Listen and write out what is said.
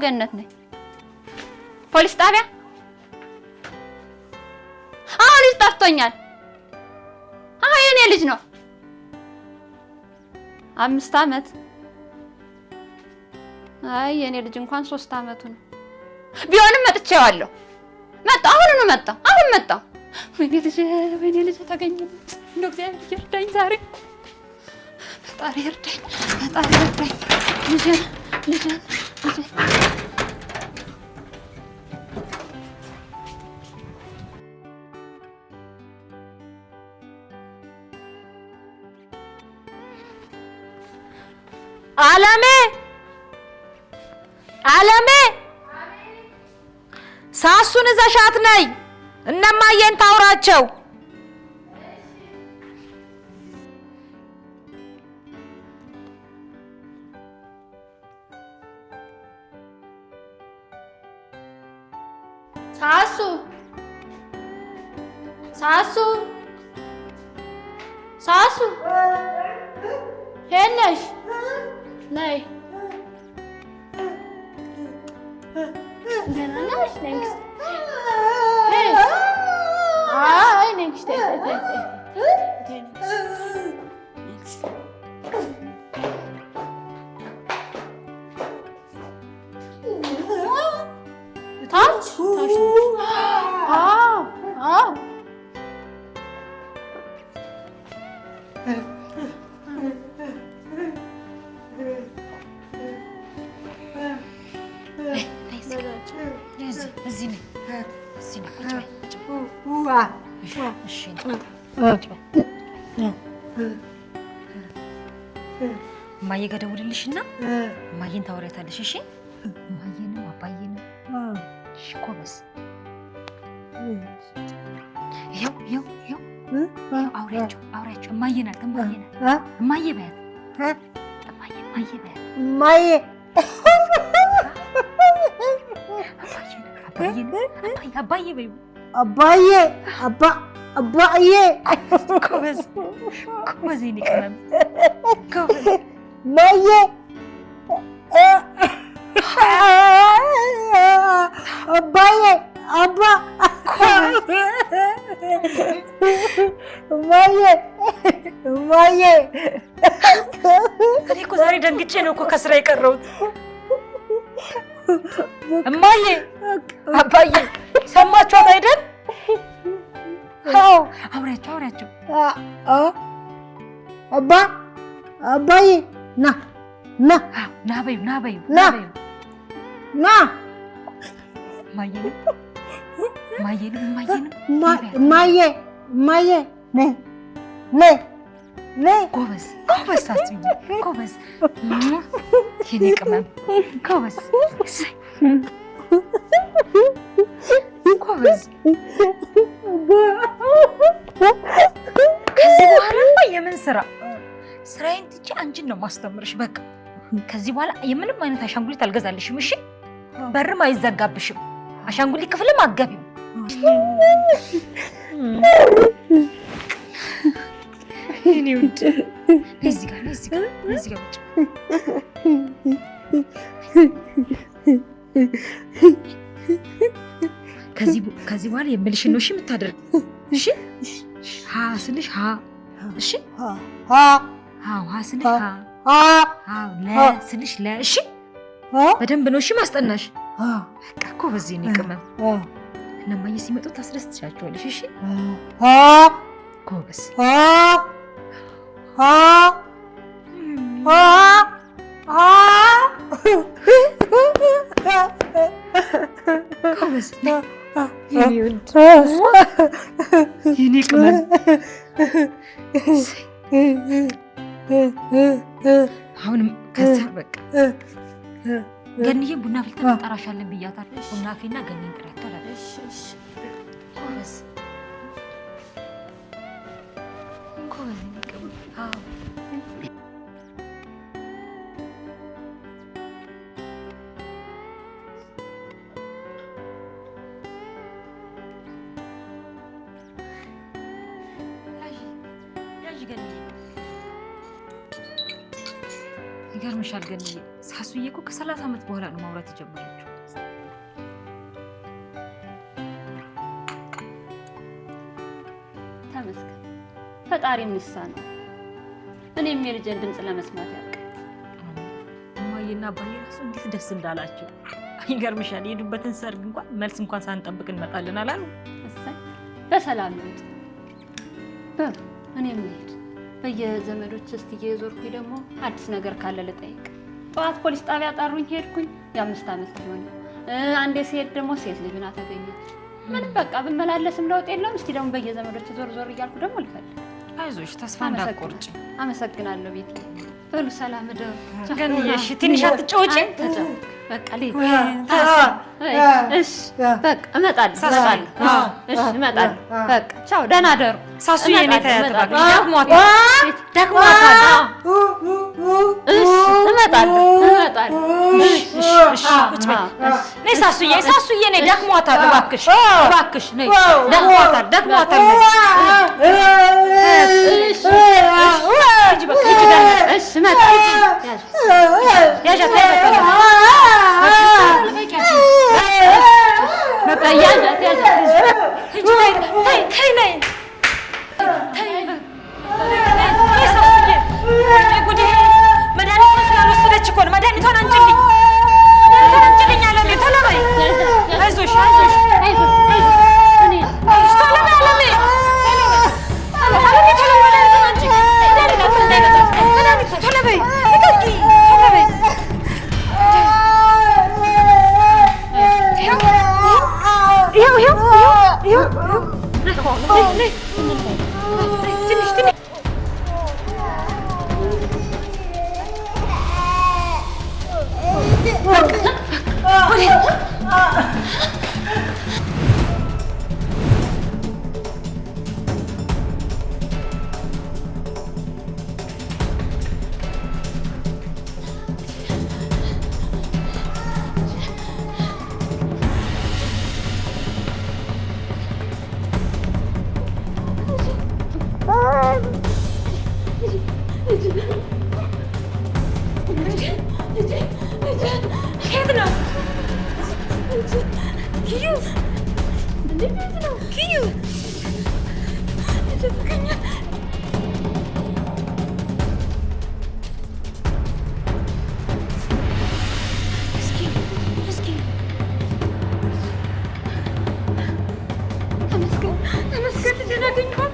ገነት ነኝ ፖሊስ ጣቢያ አሁን ይጣፍቶኛል የኔ ልጅ ነው 5 አመት የኔ ልጅ እንኳን 3 አመቱ ነው ቢሆንም መጥቼዋለሁ አሁን መጣ ወይኔ ልጅ ተገኘ እንደው እግዚአብሔር ይርዳኝ ዛሬ ፈጣሪ ይርዳኝ ልጅ አለሜ ሳሱን ዘሻት ነይ እነማየን ታውራቸው ሳሱ ሄነሽ ነይ ገናናሽ ነክስ ነክስ ታች ማየ ጋር ደውልልሽና ማየን ታወሪያታለሽ እሺ ማየንም አባዬንም እሺ ኮበስ ይው አውሪያቸው እማዬ ናት እማዬ በያት እማዬ በያት አባዬ በይው አባዬ አባዬ ጎበዝ የእኔ ቅመም ጎበዝ ማዬ አባዬ አባ ማዬ እኔ እኮ ዛሬ ደንግጬ ነው እኮ ከስራ የቀረሁት። እማዬ አባዬ ሰማችኋት አይደል? አዎ አውሪያቸው አባዬ ና በይው ማዬ ጎበዝ ሳስዬ ጎበዝ የኔ ቅመም ጎበዝ ጎበዝ። ከዚህ በኋላ የምን ስራዬን ትቼ አንቺን ነው ማስተምርሽ። በቃ ከዚህ በኋላ የምንም አይነት አሻንጉሊት አልገዛልሽም። እሺ በርም አይዘጋብሽም። አሻንጉሊት ክፍልም አትገቢም። እኔ ውድ እዚህ ጋር ከዚህ በኋላ የምልሽን ነው እሺ የምታደርግ። እሺ ሀ ስልሽ ሀ እሺ ሀ ስልሽ ሀ ለ ስልሽ ለ እሺ በደንብ ነው እሺ ማስጠናሽ። በቃ እኮ በዚህ ነው ቅመም። እነማዬ ሲመጡ ታስደስትሻቸዋለሽ። እሺ ጎበዝ ጎበዝ የኔ ቅመም። አሁንም ከዛ በቃ ገንዬን ቡና ፍልተን እንጠራሻለን ብያታለሁ። ቡና ፊና ገንዬን ጥሪያት አላለች። ጎበዝ ይገርምሻል ገንዬ፣ ሳሱዬ እኮ ከ30 ዓመት በኋላ ነው ማውራት የጀመረችው። ተመስገን ፈጣሪ ምንሳ ነው። እኔም የልጄን ድምፅ ለመስማት ያውቃል። እማዬና አባዬ ራሱ እንዴት ደስ እንዳላቸው ይገርምሻል። የሄዱበትን ሰርግ እንኳን መልስ እንኳን ሳንጠብቅ እንመጣለን አላሉ። እሰይ በሰላም ይውጡ። እኔም ልሄድ በየዘመዶች እስቲ እየዞርኩኝ ደግሞ አዲስ ነገር ካለ ልጠይቅ። ጠዋት ፖሊስ ጣቢያ ጠሩኝ፣ ሄድኩኝ። የ5 ዓመት ሊሆን አንዴ ሲሄድ ደግሞ ሴት ልጅ ናት አገኘች። ምንም በቃ ብመላለስም ለውጥ የለውም። እስቲ ደግሞ በየዘመዶች ዞር እያልኩ ደግሞ ልፈልግ። አይዞሽ ተስፋ እንዳትቆርጪ። አመሰግናለሁ ቤቴ። በሉ ሰላም እደሩ። እሺ ትንሽ አትጫወጪ። በቃ ልሂድ። እሺ በቃ እመጣለሁ። እሺ እመጣለሁ። በቃ ቻው፣ ደህና ደሩ። ሳሱዬ እኔ ተያጥራለሁ። ደክሟታል። እሺ እመጣለሁ። እሺ ቁጭ በይ። ነይ ሳሱዬ ነይ፣ ደክሟታል። እባክሽ ነይ፣ ደክሟታል። እሺ እመጣለሁ። ያዣት መድኃኒቷን አንጭልኝ አለ። ቶሎ በይ። አይዞሽ ኪዩ እንዴት ነው ኪዩ? ተፈቀኛ ተመስገን ልጄን አገኘኋት።